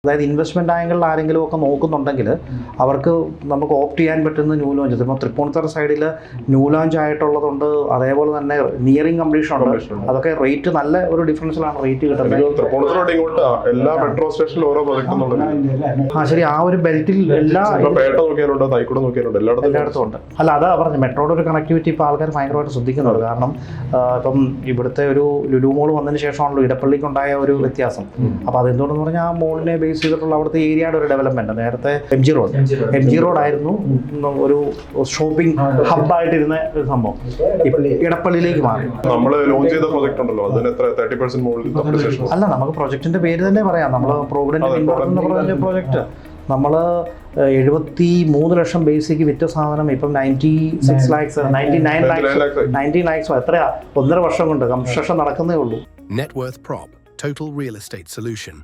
അതായത് ഇൻവെസ്റ്റ്മെന്റ് ആംഗിളിൽ ആരെങ്കിലും ഒക്കെ നോക്കുന്നുണ്ടെങ്കിൽ അവർക്ക് നമുക്ക് ഓപ്റ്റ് ചെയ്യാൻ പറ്റുന്ന ന്യൂ ലോഞ്ച്. ഇപ്പോൾ തൃപ്പൂണിത്തുറ സൈഡിൽ ന്യൂ ലോഞ്ച് ആയിട്ടുള്ളതുണ്ട്, അതേപോലെ തന്നെ നിയറിംഗ് കംപ്ലീഷൻ ഉണ്ട്. അതൊക്കെ റേറ്റ് നല്ല ഒരു ഡിഫറൻസിലാണ് റേറ്റ് കിട്ടുന്നത്. എല്ലാ മെട്രോ സ്റ്റേഷനിലും ഓരോ ശരി, ആ ഒരു ബെൽറ്റിൽ എല്ലായിടത്തും ഉണ്ട്. അല്ല, അതാ പറഞ്ഞു, മെട്രോയുടെ ഒരു കണക്ടിവിറ്റി ഇപ്പോൾ ആൾക്കാർ ഭയങ്കരമായിട്ട് ശ്രദ്ധിക്കുന്നുണ്ട്. കാരണം ഇപ്പം ഇവിടുത്തെ ഒരു ലുലു മോൾ വന്നതിന് ശേഷമാണല്ലോ ഇടപ്പള്ളിക്കുണ്ടായ ഒരു വ്യത്യാസം. അപ്പോൾ അതെന്തുകൊണ്ടെന്ന് പറഞ്ഞാൽ ആ മോളിനെ ബേസ് ചെയ്തിട്ടുള്ള അവിടുത്തെ ഏരിയയുടെ ഒരു ഡെവലപ്മെന്റ്. നേരത്തെ എം ജി റോഡ് ആയിരുന്നു ഒരു ഷോപ്പിംഗ് ഹബ്ബായിട്ടിരുന്ന ഒരു സംഭവം, ഇടപ്പള്ളിയിലേക്ക് മാറി. അല്ല, നമുക്ക് പ്രൊജക്ടിന്റെ പേര് തന്നെ പറയാം. നമ്മൾ പ്രോവിഡന്റ് എന്ന് പറഞ്ഞ പ്രോജക്റ്റ് നമ്മൾ 73 ലക്ഷം ബേസിക്ക് വിറ്റ സാധനം ഇപ്പം 99 lakhs എത്രയാ, 1.5 വർഷം കൊണ്ട് കൺസ്ട്രക്ഷൻ നടക്കുന്നേ ഉള്ളൂ. Net Worth Prop, Total Real Estate Solution.